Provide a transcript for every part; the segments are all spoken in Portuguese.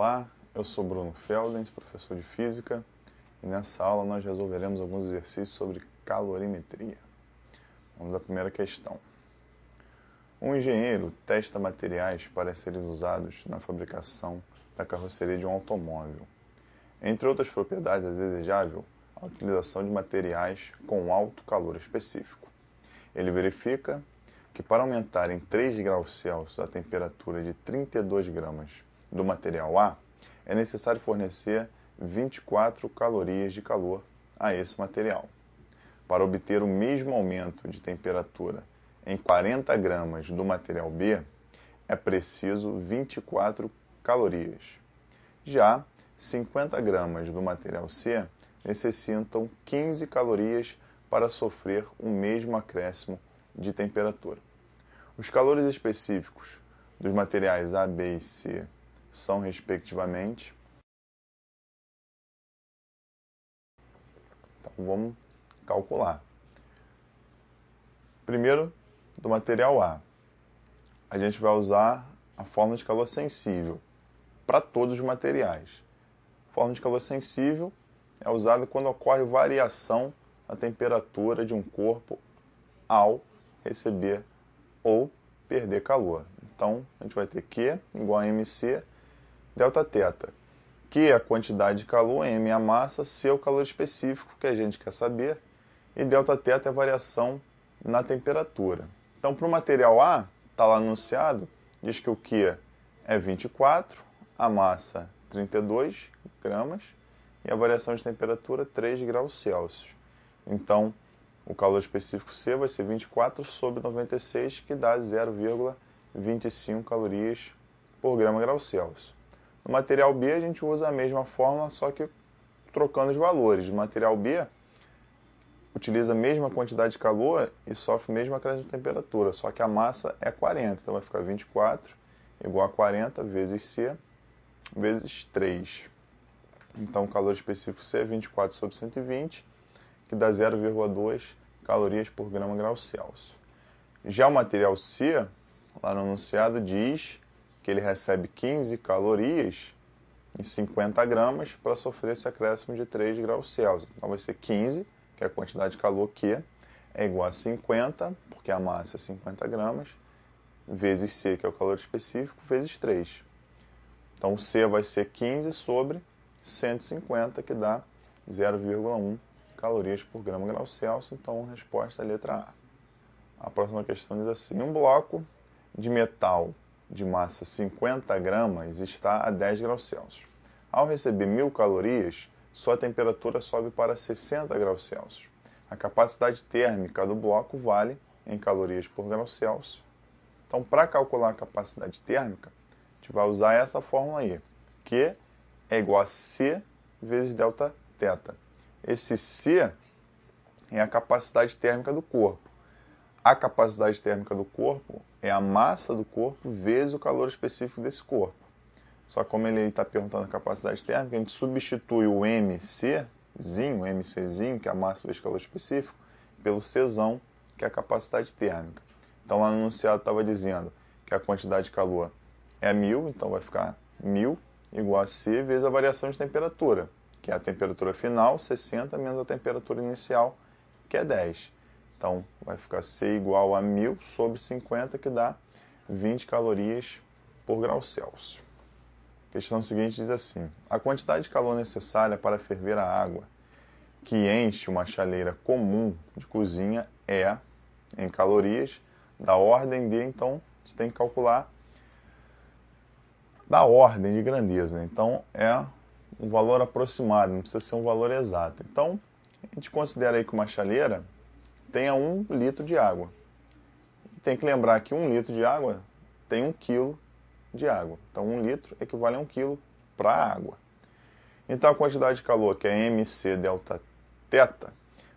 Olá, eu sou Bruno Feldens, professor de Física, e nessa aula nós resolveremos alguns exercícios sobre calorimetria. Vamos à primeira questão. Um engenheiro testa materiais para serem usados na fabricação da carroceria de um automóvel. Entre outras propriedades, é desejável a utilização de materiais com alto calor específico. Ele verifica que para aumentar em 3 graus Celsius a temperatura de 32 gramas do material A, é necessário fornecer 24 calorias de calor a esse material. Para obter o mesmo aumento de temperatura em 40 gramas do material B, é preciso 24 calorias. Já 50 gramas do material C necessitam 15 calorias para sofrer o mesmo acréscimo de temperatura. Os calores específicos dos materiais A, B e C são, respectivamente... Então, vamos calcular. Primeiro, do material A, a gente vai usar a fórmula de calor sensível para todos os materiais. A fórmula de calor sensível é usada quando ocorre variação na temperatura de um corpo ao receber ou perder calor. Então, a gente vai ter Q igual a mc delta θ. Q é a quantidade de calor, m é a massa, C é o calor específico que a gente quer saber, e delta θ é a variação na temperatura. Então, para o material A, está lá anunciado, diz que o Q é 24, a massa 32 gramas e a variação de temperatura 3 graus Celsius. Então, o calor específico C vai ser 24 sobre 96, que dá 0,25 calorias por grama grau Celsius. No material B, a gente usa a mesma fórmula, só que trocando os valores. No material B, utiliza a mesma quantidade de calor e sofre o mesmo acréscimo de temperatura, só que a massa é 40. Então, vai ficar 24 igual a 40 vezes C vezes 3. Então, o calor específico C é 24 sobre 120, que dá 0,2 calorias por grama grau Celsius. Já o material C, lá no enunciado, diz que ele recebe 15 calorias em 50 gramas para sofrer esse acréscimo de 3 graus Celsius. Então vai ser 15, que é a quantidade de calor Q, é igual a 50, porque a massa é 50 gramas, vezes C, que é o calor específico, vezes 3. Então o C vai ser 15 sobre 150, que dá 0,1 calorias por grama grau Celsius. Então a resposta é a letra A. A próxima questão diz assim: um bloco de metal de massa 50 gramas está a 10 graus Celsius. Ao receber 1000 calorias, sua temperatura sobe para 60 graus Celsius. A capacidade térmica do bloco vale em calorias por grau Celsius. Então, para calcular a capacidade térmica, a gente vai usar essa fórmula aí, que é igual a C vezes delta θ. Esse C é a capacidade térmica do corpo. A capacidade térmica do corpo é a massa do corpo vezes o calor específico desse corpo. Só que como ele está perguntando a capacidade térmica, a gente substitui o MCzinho, que é a massa vezes o calor específico, pelo Czão, que é a capacidade térmica. Então lá no enunciado estava dizendo que a quantidade de calor é 1000, então vai ficar 1000 igual a C vezes a variação de temperatura, que é a temperatura final, 60, menos a temperatura inicial, que é 10. Então, vai ficar C igual a 1000 sobre 50, que dá 20 calorias por grau Celsius. A questão seguinte diz assim: a quantidade de calor necessária para ferver a água que enche uma chaleira comum de cozinha é, em calorias, da ordem de... Então, a gente tem que calcular da ordem de grandeza. Então, é um valor aproximado, não precisa ser um valor exato. Então, a gente considera aí que uma chaleira tenha 1 litro de água. E tem que lembrar que 1 litro de água tem 1 quilo de água. Então, 1 litro equivale a 1 quilo para a água. Então, a quantidade de calor, que é mc delta θ,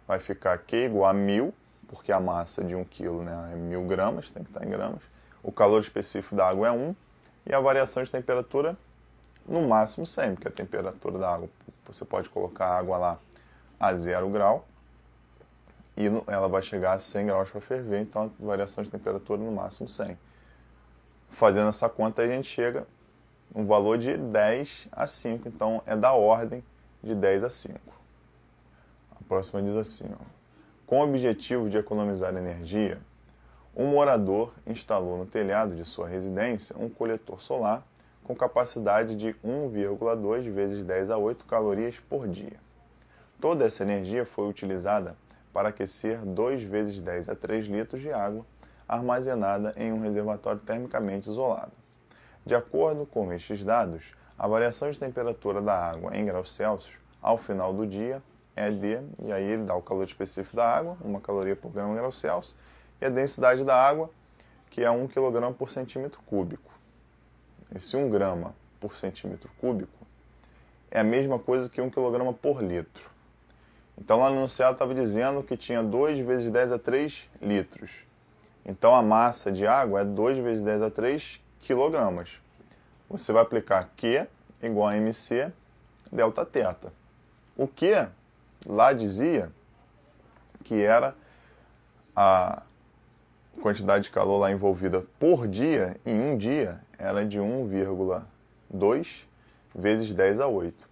vai ficar Q igual a 1000, porque a massa de 1 quilo, né, é 1000 gramas, tem que estar em gramas. O calor específico da água é 1, e a variação de temperatura, no máximo 100, porque a temperatura da água, você pode colocar a água lá a 0 grau, e ela vai chegar a 100 graus para ferver, então a variação de temperatura no máximo 100. Fazendo essa conta, a gente chega um valor de 10 a 5, então é da ordem de 10 a 5. A próxima diz assim, ó. Com o objetivo de economizar energia, um morador instalou no telhado de sua residência um coletor solar com capacidade de 1,2 vezes 10 a 8 calorias por dia. Toda essa energia foi utilizada para aquecer 2 vezes 10 a 3 litros de água armazenada em um reservatório termicamente isolado. De acordo com estes dados, a variação de temperatura da água em graus Celsius ao final do dia é de, e aí ele dá o calor específico da água, 1 caloria por grama em graus Celsius, e a densidade da água, que é 1 kg por centímetro cúbico. Esse 1 grama por centímetro cúbico é a mesma coisa que 1 kg por litro. Então lá no enunciado estava dizendo que tinha 2 vezes 10 a 3 litros. Então a massa de água é 2 vezes 10 a 3 quilogramas. Você vai aplicar Q igual a MC delta θ. O Q lá dizia que era a quantidade de calor lá envolvida por dia, em um dia, era de 1,2 vezes 10 a 8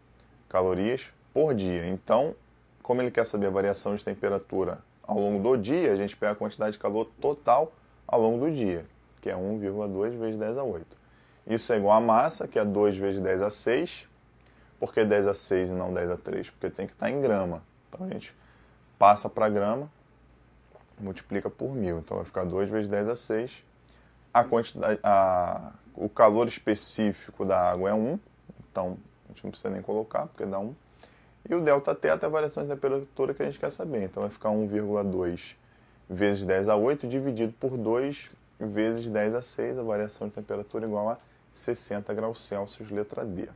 calorias por dia. Então, como ele quer saber a variação de temperatura ao longo do dia, a gente pega a quantidade de calor total ao longo do dia, que é 1,2 vezes 10 a 8. Isso é igual a massa, que é 2 vezes 10 a 6. Por que 10 a 6 e não 10 a 3? Porque tem que estar em grama. Então a gente passa para grama, multiplica por 1000. Então vai ficar 2 vezes 10 a 6. O calor específico da água é 1. Então a gente não precisa nem colocar, porque dá 1. E o delta θ é a variação de temperatura que a gente quer saber. Então vai ficar 1,2 vezes 10 a 8 dividido por 2 vezes 10 a 6. A variação de temperatura igual a 60 graus Celsius, letra D.